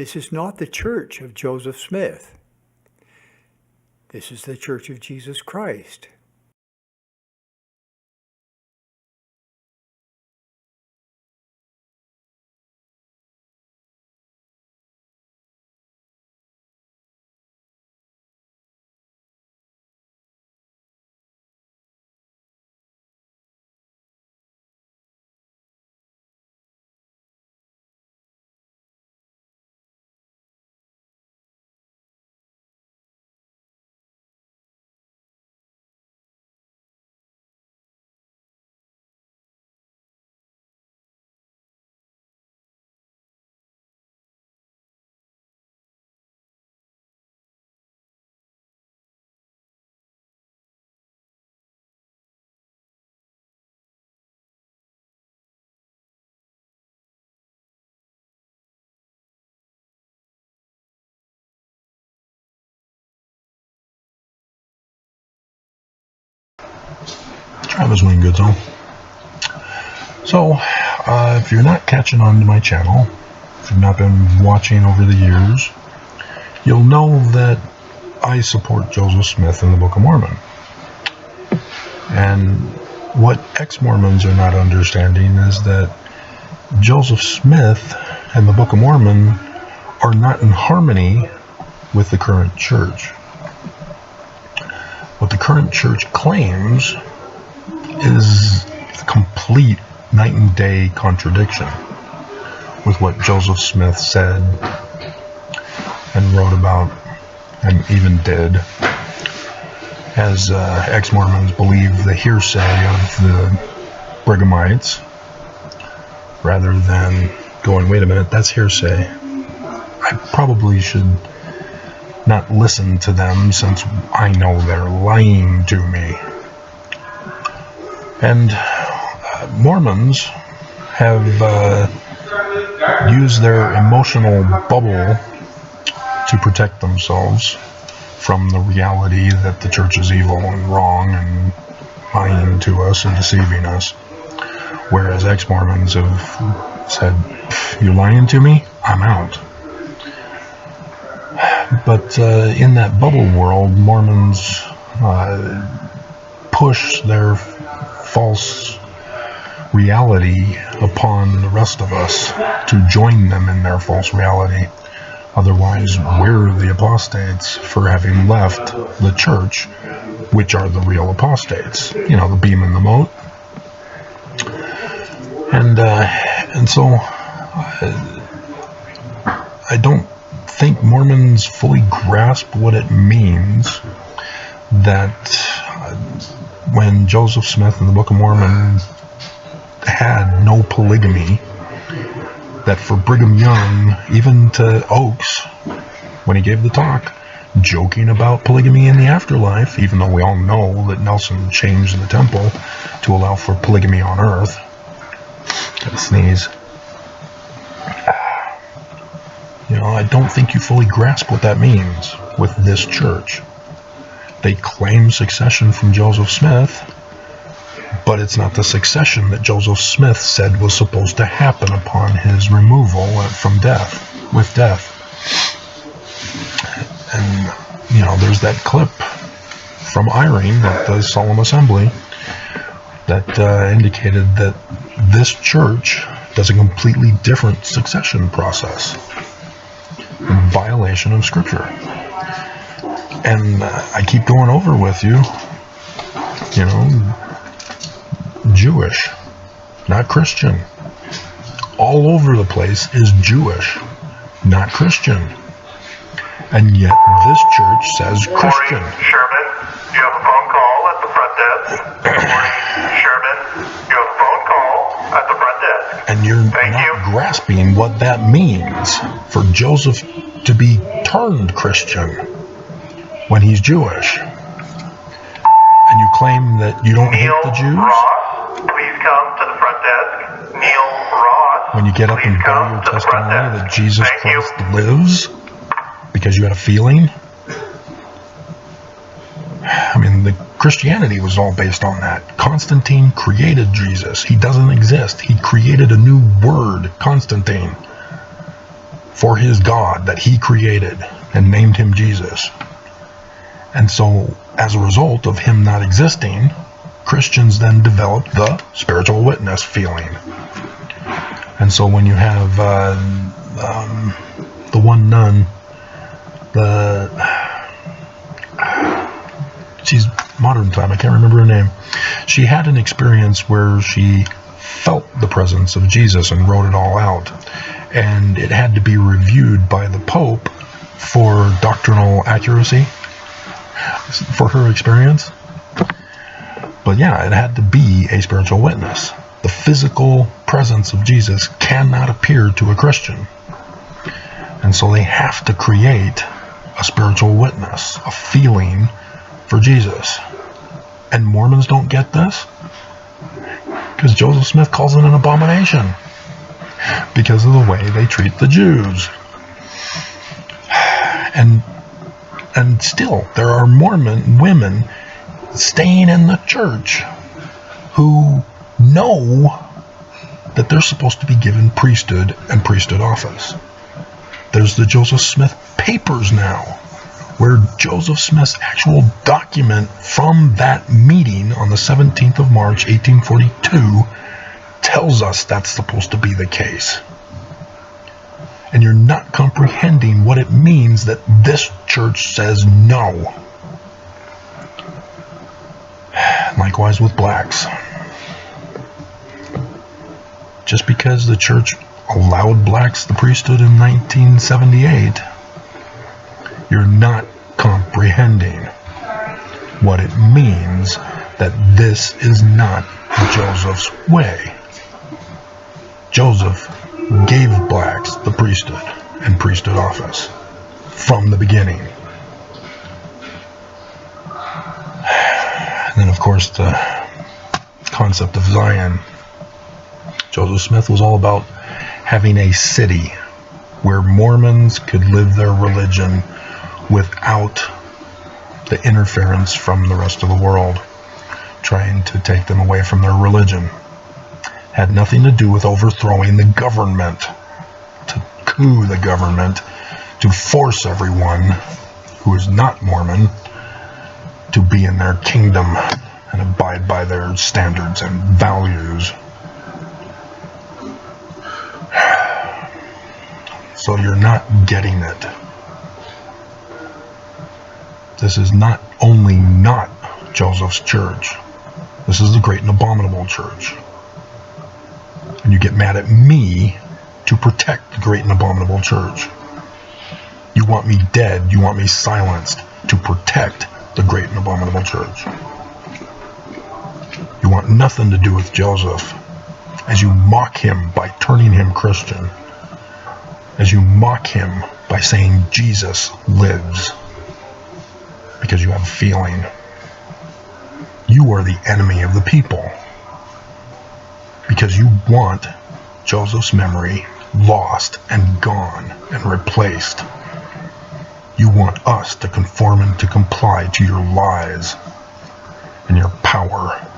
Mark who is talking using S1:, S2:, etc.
S1: This is not the church of Joseph Smith. This is the church of Jesus Christ.
S2: Travis Wayne Goodsall. So, if you're not catching on to my channel, if you've not been watching over the years, you'll know that I support Joseph Smith and the Book of Mormon. And what ex-Mormons are not understanding is that Joseph Smith and the Book of Mormon are not in harmony with the current church. What the current church claims is a complete night and day contradiction with what Joseph Smith said and wrote about and even did, as ex-Mormons believe the hearsay of the Brighamites rather than going, wait a minute, that's hearsay. I probably should not listen to them since I know they're lying to me. And Mormons have used their emotional bubble to protect themselves from the reality that the church is evil and wrong and lying to us and deceiving us. Whereas ex-Mormons have said, you're lying to me? I'm out. But in that bubble world, Mormons push their false reality upon the rest of us to join them in their false reality. Otherwise, we're the apostates for having left the church, which are the real apostates. You know, the beam and the mote. And so I don't think Mormons fully grasp what it means that when Joseph Smith in the Book of Mormon had no polygamy, that for Brigham Young, even to Oakes, when he gave the talk, joking about polygamy in the afterlife, even though we all know that Nelson changed the temple to allow for polygamy on earth. Gotta sneeze. You know, I don't think you fully grasp what that means with this church. They claim succession from Joseph Smith, but it's not the succession that Joseph Smith said was supposed to happen upon his removal from death, with death. And, you know, there's that clip from Irene at the Solemn Assembly that indicated that this church does a completely different succession process in violation of Scripture. And I keep going over with you, you know, Jewish, not Christian. All over the place is Jewish, not Christian. And yet this church says Christian.
S3: Morning, Sherman. You have a phone call at the front desk. Morning, Sherman. You have a phone call at the front desk.
S2: And you're not grasping what that means for Joseph to be turned Christian when he's Jewish. And you claim that you don't hate the Jews?
S3: Ross, please come to the front desk. Neil Ross,
S2: when you get up and bear your testimony that Jesus Christ lives because you had a feeling? I mean, the Christianity was all based on that. Constantine created Jesus. He doesn't exist. He created a new word, Constantine. for his God that he created and named him Jesus. And so, as a result of him not existing, Christians then developed the spiritual witness feeling. And so when you have the one nun, she's modern time, I can't remember her name. She had an experience where she felt the presence of Jesus and wrote it all out. And it had to be reviewed by the Pope for doctrinal accuracy for her experience. But yeah, it had to be a spiritual witness. The physical presence of Jesus cannot appear to a Christian. And so they have to create a spiritual witness, a feeling for Jesus. And Mormons don't get this because Joseph Smith calls it an abomination because of the way they treat the Jews. And still, there are Mormon women staying in the church who know that they're supposed to be given priesthood and priesthood office. There's the Joseph Smith papers now, where Joseph Smith's actual document from that meeting on the 17th of March, 1842, tells us that's supposed to be the case. And you're not comprehending what it means that this church says no. Likewise with blacks. Just because the church allowed blacks the priesthood in 1978, you're not comprehending what it means that this is not Joseph's way. Joseph gave blacks the priesthood and priesthood office from the beginning. And then, of course, the concept of Zion. Joseph Smith was all about having a city where Mormons could live their religion without the interference from the rest of the world trying to take them away from their religion. Had nothing to do with overthrowing the government, to coup the government, to force everyone who is not Mormon to be in their kingdom and abide by their standards and values. So you're not getting it. This is not only not Joseph's church. This is the great and abominable church. And you get mad at me to protect the great and abominable church. You want me dead, you want me silenced to protect the great and abominable church. You want nothing to do with Joseph as you mock him by turning him Christian. As you mock him by saying Jesus lives because you have a feeling. You are the enemy of the people because you want Joseph's memory lost and gone and replaced. You want us to conform and to comply to your lies and your power.